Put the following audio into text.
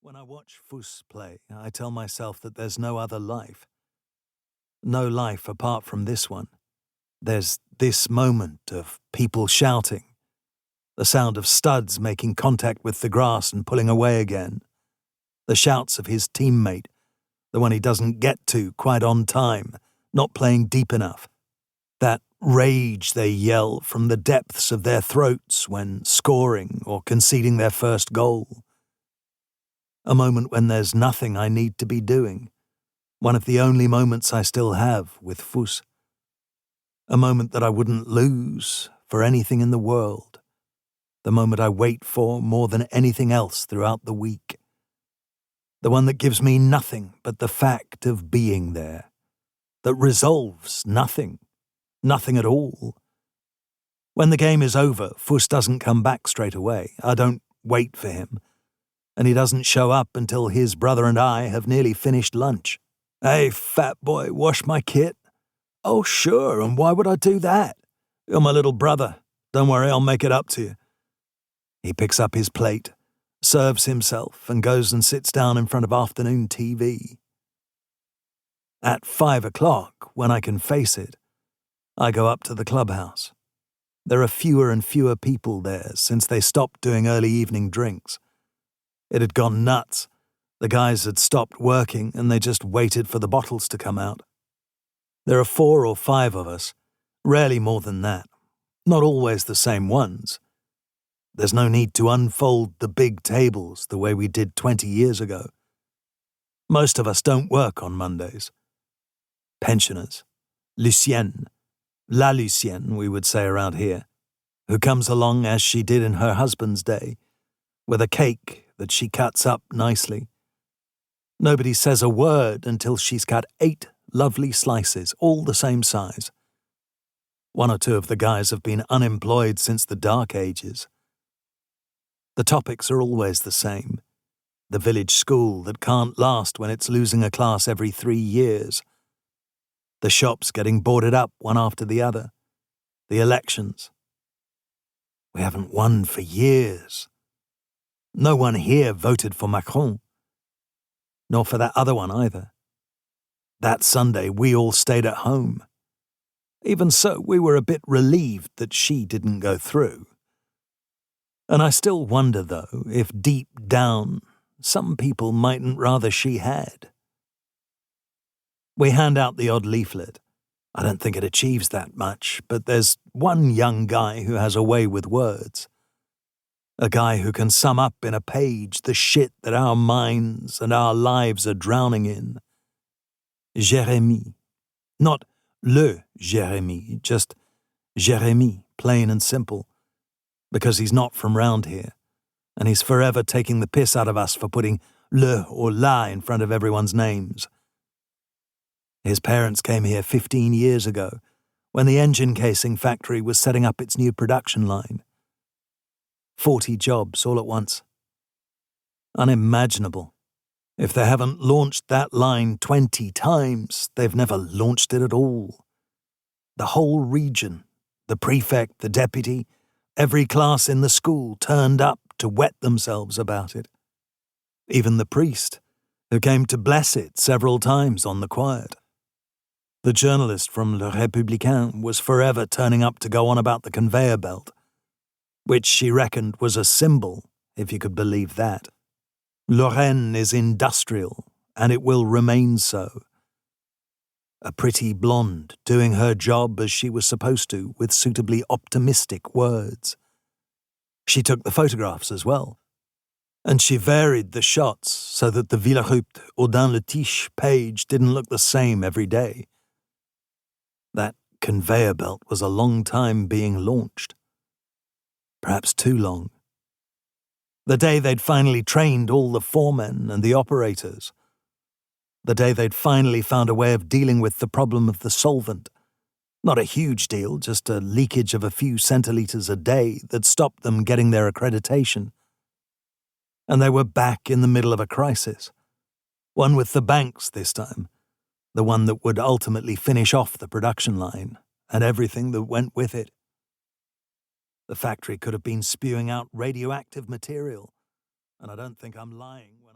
When I watch Fus play, I tell myself that there's no other life. No life apart from this one. There's this moment of people shouting, the sound of studs making contact with the grass and pulling away again, the shouts of his teammate, the one he doesn't get to quite on time, not playing deep enough, that rage they yell from the depths of their throats when scoring or conceding their first goal. A moment when there's nothing I need to be doing, one of the only moments I still have with Fus. A moment that I wouldn't lose for anything in the world. The moment I wait for more than anything else throughout the week. The one that gives me nothing but the fact of being there. That resolves nothing. Nothing at all. When the game is over, Fus doesn't come back straight away. I don't wait for him. And he doesn't show up until his brother and I have nearly finished lunch. "Hey, fat boy, wash my kit?" "Oh, sure, and why would I do that?" "You're my little brother. Don't worry, I'll make it up to you." He picks up his plate, serves himself, and goes and sits down in front of afternoon TV. At 5 o'clock, when I can face it, I go up to the clubhouse. There are fewer and fewer people there since they stopped doing early evening drinks. It had gone nuts. The guys had stopped working and they just waited for the bottles to come out. There are 4 or 5 of us, rarely more than that. Not always the same ones. There's no need to unfold the big tables the way we did 20 years ago. Most of us don't work on Mondays. Pensioners, Lucienne, La Lucienne, we would say around here, who comes along as she did in her husband's day, with a cake that she cuts up nicely. Nobody says a word until she's cut 8 lovely slices, all the same size. 1 or 2 of the guys have been unemployed since the dark ages. The topics are always the same. The village school that can't last when it's losing a class every 3 years. The shops getting boarded up one after the other. The elections. We haven't won for years. No one here voted for Macron. Nor for that other one either. That Sunday we all stayed at home. Even so, we were a bit relieved that she didn't go through. And I still wonder, though, if deep down some people mightn't rather she had. We hand out the odd leaflet. I don't think it achieves that much, but there's one young guy who has a way with words. A guy who can sum up in a page the shit that our minds and our lives are drowning in. Jérémie. Not le Jérémie, just Jérémie, plain and simple. Because he's not from round here, and he's forever taking the piss out of us for putting le or la in front of everyone's names. His parents came here 15 years ago, when the engine casing factory was setting up its new production line. 40 jobs all at once. Unimaginable. If they haven't launched that line 20 times, they've never launched it at all. The whole region, the prefect, the deputy, every class in the school turned up to wet themselves about it. Even the priest, who came to bless it several times on the quiet. The journalist from Le Républicain was forever turning up to go on about the conveyor belt, which she reckoned was a symbol, if you could believe that. Lorraine is industrial, and it will remain so. A pretty blonde doing her job as she was supposed to with suitably optimistic words. She took the photographs as well, and she varied the shots so that the Villerupt Audin-le-Tiche page didn't look the same every day. That conveyor belt was a long time being launched. Perhaps too long. The day they'd finally trained all the foremen and the operators. The day they'd finally found a way of dealing with the problem of the solvent. Not a huge deal, just a leakage of a few centilitres a day that stopped them getting their accreditation. And they were back in the middle of a crisis. One with the banks this time. The one that would ultimately finish off the production line and everything that went with it. The factory could have been spewing out radioactive material, and I don't think I'm lying when I...